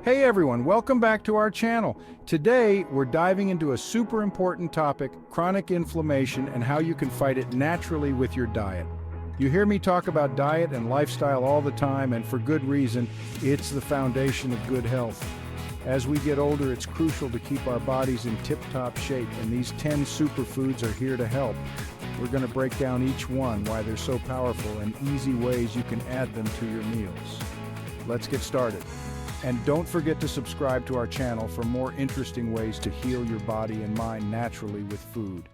Hey everyone, welcome back to our channel. Today, we're diving into a super important topic, chronic inflammation and how you can fight it naturally with your diet. You hear me talk about diet and lifestyle all the time, and for good reason. It's the foundation of good health. As we get older, it's crucial to keep our bodies in tip-top shape, and these 10 superfoods are here to help. We're going to break down each one, why they're so powerful, and easy ways you can add them to your meals. Let's get started. And don't forget to subscribe to our channel for more interesting ways to heal your body and mind naturally with food.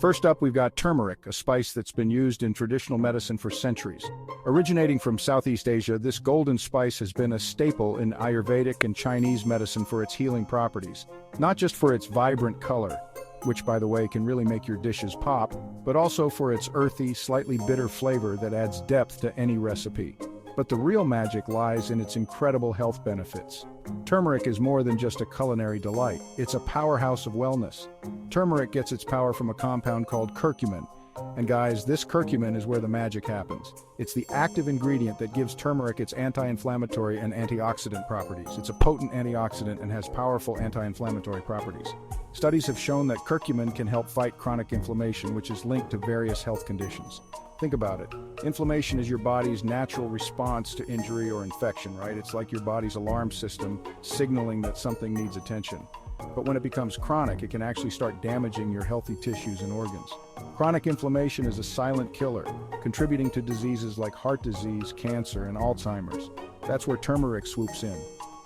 First up, we've got turmeric, a spice that's been used in traditional medicine for centuries. Originating from Southeast Asia, this golden spice has been a staple in Ayurvedic and Chinese medicine for its healing properties. Not just for its vibrant color, which by the way can really make your dishes pop, but also for its earthy, slightly bitter flavor that adds depth to any recipe. But the real magic lies in its incredible health benefits. Turmeric is more than just a culinary delight. It's a powerhouse of wellness. Turmeric gets its power from a compound called curcumin. And guys, this curcumin is where the magic happens. It's the active ingredient that gives turmeric its anti-inflammatory and antioxidant properties. It's a potent antioxidant and has powerful anti-inflammatory properties. Studies have shown that curcumin can help fight chronic inflammation, which is linked to various health conditions. Think about it. Inflammation is your body's natural response to injury or infection, right? It's like your body's alarm system signaling that something needs attention. But when it becomes chronic, it can actually start damaging your healthy tissues and organs. Chronic inflammation is a silent killer, contributing to diseases like heart disease, cancer, and Alzheimer's. That's where turmeric swoops in.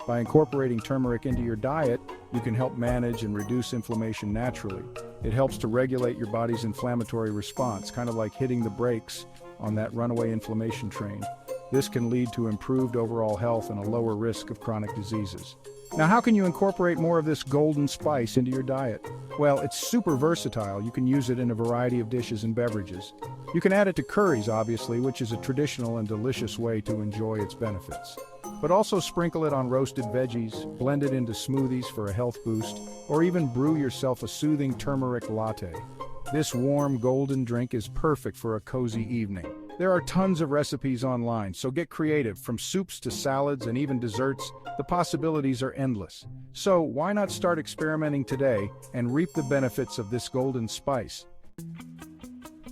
By incorporating turmeric into your diet, you can help manage and reduce inflammation naturally. It helps to regulate your body's inflammatory response, kind of like hitting the brakes on that runaway inflammation train. This can lead to improved overall health and a lower risk of chronic diseases. Now, how can you incorporate more of this golden spice into your diet? Well, it's super versatile. You can use it in a variety of dishes and beverages. You can add it to curries, obviously, which is a traditional and delicious way to enjoy its benefits. But also sprinkle it on roasted veggies, blend it into smoothies for a health boost, or even brew yourself a soothing turmeric latte. This warm, golden drink is perfect for a cozy evening. There are tons of recipes online, so get creative. From soups to salads and even desserts, the possibilities are endless. So why not start experimenting today and reap the benefits of this golden spice?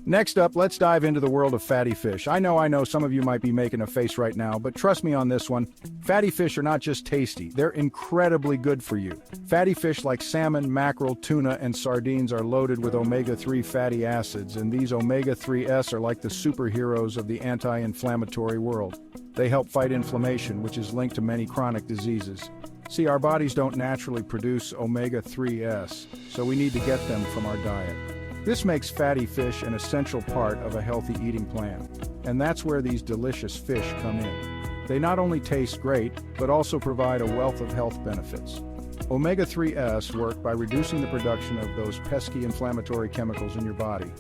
Next up, let's dive into the world of fatty fish. I know, some of you might be making a face right now, but trust me on this one. Fatty fish are not just tasty, they're incredibly good for you. Fatty fish like salmon, mackerel, tuna, and sardines are loaded with omega-3 fatty acids, and these omega-3s are like the superheroes of the anti-inflammatory world. They help fight inflammation, which is linked to many chronic diseases. See, our bodies don't naturally produce omega-3s, so we need to get them from our diet. This makes fatty fish an essential part of a healthy eating plan, and that's where these delicious fish come in. They not only taste great, but also provide a wealth of health benefits. Omega-3s work by reducing the production of those pesky inflammatory chemicals in your body.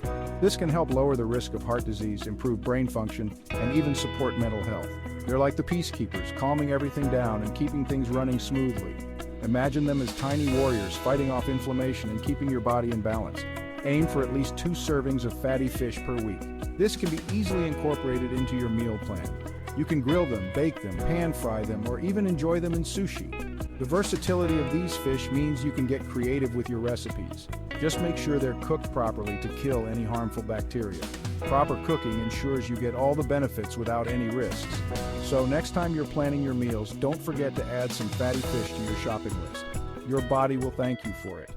This can help lower the risk of heart disease, improve brain function, and even support mental health. They're like the peacekeepers, calming everything down and keeping things running smoothly. Imagine them as tiny warriors fighting off inflammation and keeping your body in balance. Aim for at least 2 servings of fatty fish per week. This can be easily incorporated into your meal plan. You can grill them, bake them, pan fry them, or even enjoy them in sushi. The versatility of these fish means you can get creative with your recipes. Just make sure they're cooked properly to kill any harmful bacteria. Proper cooking ensures you get all the benefits without any risks. So next time you're planning your meals, don't forget to add some fatty fish to your shopping list. Your body will thank you for it.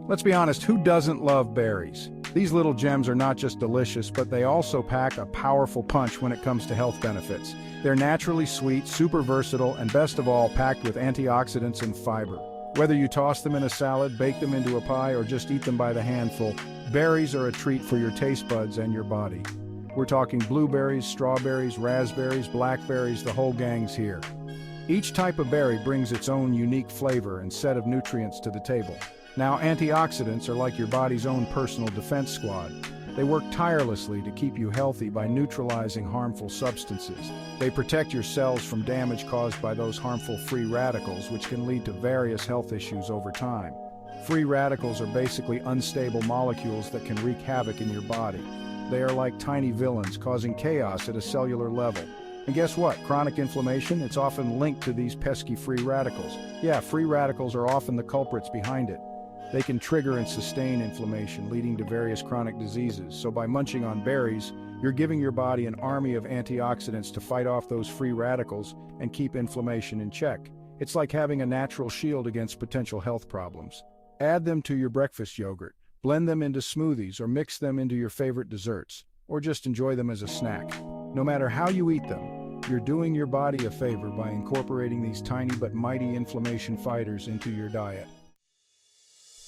Let's be honest, who doesn't love berries? These little gems are not just delicious, but they also pack a powerful punch when it comes to health benefits. They're naturally sweet, super versatile, and best of all, packed with antioxidants and fiber. Whether you toss them in a salad, bake them into a pie, or just eat them by the handful, berries are a treat for your taste buds and your body. We're talking blueberries, strawberries, raspberries, blackberries, the whole gang's here. Each type of berry brings its own unique flavor and set of nutrients to the table. Now, antioxidants are like your body's own personal defense squad. They work tirelessly to keep you healthy by neutralizing harmful substances. They protect your cells from damage caused by those harmful free radicals, which can lead to various health issues over time. Free radicals are basically unstable molecules that can wreak havoc in your body. They are like tiny villains causing chaos at a cellular level. And guess what? Chronic inflammation, it's often linked to these pesky free radicals. Yeah, free radicals are often the culprits behind it. They can trigger and sustain inflammation, leading to various chronic diseases. So by munching on berries, you're giving your body an army of antioxidants to fight off those free radicals and keep inflammation in check. It's like having a natural shield against potential health problems. Add them to your breakfast yogurt, blend them into smoothies, or mix them into your favorite desserts, or just enjoy them as a snack. No matter how you eat them, you're doing your body a favor by incorporating these tiny but mighty inflammation fighters into your diet.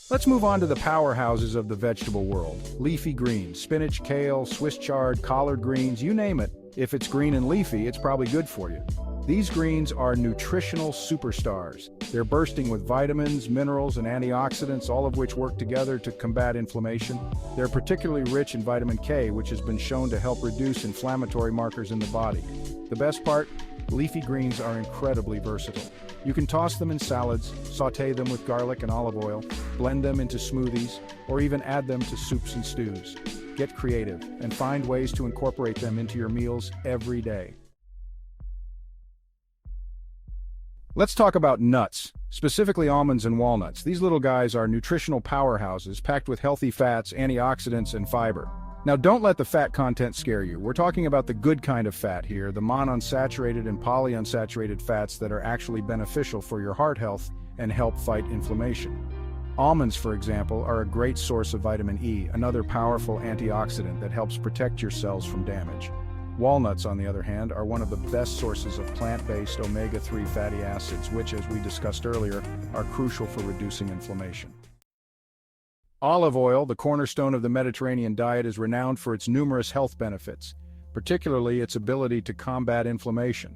Let's move on to the powerhouses of the vegetable world. Leafy greens, spinach, kale, Swiss chard, collard greens, you name it. If it's green and leafy, it's probably good for you. These greens are nutritional superstars. They're bursting with vitamins, minerals, and antioxidants, all of which work together to combat inflammation. They're particularly rich in vitamin K, which has been shown to help reduce inflammatory markers in the body. The best part? Leafy greens are incredibly versatile. You can toss them in salads, saute them with garlic and olive oil, blend them into smoothies, or even add them to soups and stews. Get creative and find ways to incorporate them into your meals every day. Let's talk about nuts, specifically almonds and walnuts. These little guys are nutritional powerhouses packed with healthy fats, antioxidants, and fiber. Now, don't let the fat content scare you. We're talking about the good kind of fat here, the monounsaturated and polyunsaturated fats that are actually beneficial for your heart health and help fight inflammation. Almonds, for example, are a great source of vitamin E, another powerful antioxidant that helps protect your cells from damage. Walnuts, on the other hand, are one of the best sources of plant-based omega-3 fatty acids, which, as we discussed earlier, are crucial for reducing inflammation. Olive oil, the cornerstone of the Mediterranean diet, is renowned for its numerous health benefits, particularly its ability to combat inflammation.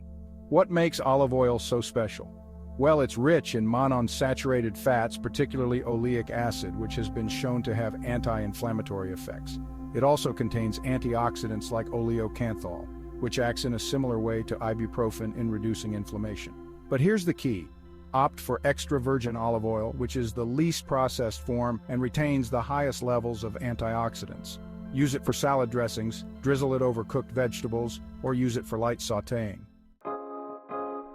What makes olive oil so special? Well, it's rich in monounsaturated fats, particularly oleic acid, which has been shown to have anti-inflammatory effects. It also contains antioxidants like oleocanthal, which acts in a similar way to ibuprofen in reducing inflammation. But here's the key. Opt for extra virgin olive oil, which is the least processed form and retains the highest levels of antioxidants. Use it for salad dressings, drizzle it over cooked vegetables, or use it for light sautéing.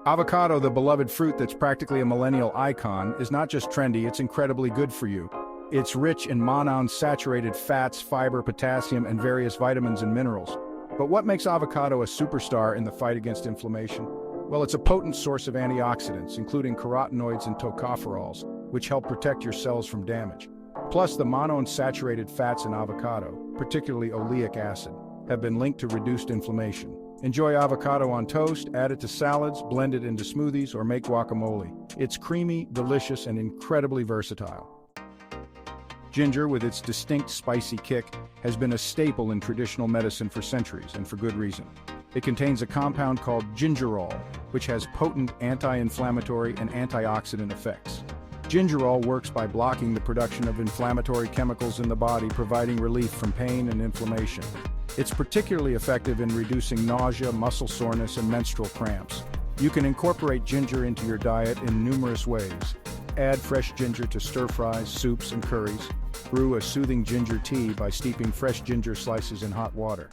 Avocado, the beloved fruit that's practically a millennial icon, is not just trendy, it's incredibly good for you. It's rich in monounsaturated fats, fiber, potassium, and various vitamins and minerals. But what makes avocado a superstar in the fight against inflammation? Well, it's a potent source of antioxidants, including carotenoids and tocopherols, which help protect your cells from damage. Plus, the monounsaturated fats in avocado, particularly oleic acid, have been linked to reduced inflammation. Enjoy avocado on toast, add it to salads, blend it into smoothies, or make guacamole. It's creamy, delicious, and incredibly versatile. Ginger, with its distinct spicy kick, has been a staple in traditional medicine for centuries, and for good reason. It contains a compound called gingerol, which has potent anti-inflammatory and antioxidant effects. Gingerol works by blocking the production of inflammatory chemicals in the body, providing relief from pain and inflammation. It's particularly effective in reducing nausea, muscle soreness, and menstrual cramps. You can incorporate ginger into your diet in numerous ways. Add fresh ginger to stir-fries, soups, and curries. Brew a soothing ginger tea by steeping fresh ginger slices in hot water.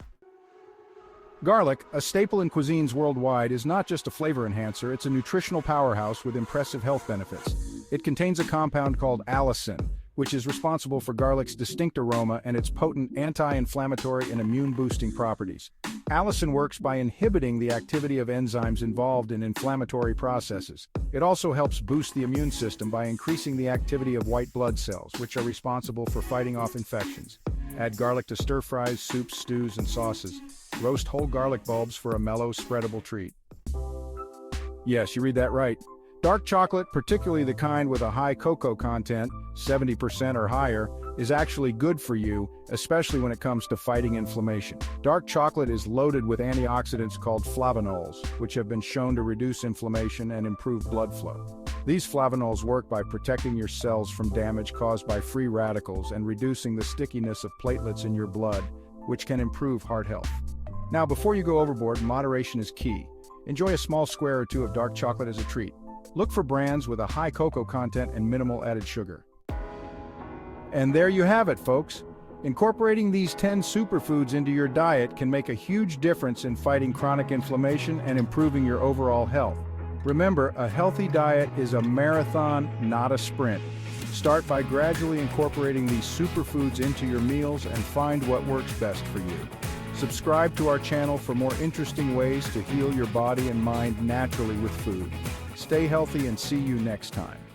Garlic, a staple in cuisines worldwide, is not just a flavor enhancer, it's a nutritional powerhouse with impressive health benefits. It contains a compound called allicin, which is responsible for garlic's distinct aroma and its potent anti-inflammatory and immune-boosting properties. Allicin works by inhibiting the activity of enzymes involved in inflammatory processes. It also helps boost the immune system by increasing the activity of white blood cells, which are responsible for fighting off infections. Add garlic to stir-fries, soups, stews, and sauces. Roast whole garlic bulbs for a mellow, spreadable treat. Yes, you read that right. Dark chocolate, particularly the kind with a high cocoa content, 70% or higher, is actually good for you, especially when it comes to fighting inflammation. Dark chocolate is loaded with antioxidants called flavonols, which have been shown to reduce inflammation and improve blood flow. These flavonols work by protecting your cells from damage caused by free radicals and reducing the stickiness of platelets in your blood, which can improve heart health. Now, before you go overboard, moderation is key. Enjoy a small square or two of dark chocolate as a treat. Look for brands with a high cocoa content and minimal added sugar. And there you have it, folks. Incorporating these 10 superfoods into your diet can make a huge difference in fighting chronic inflammation and improving your overall health. Remember, a healthy diet is a marathon, not a sprint. Start by gradually incorporating these superfoods into your meals and find what works best for you. Subscribe to our channel for more interesting ways to heal your body and mind naturally with food. Stay healthy and see you next time.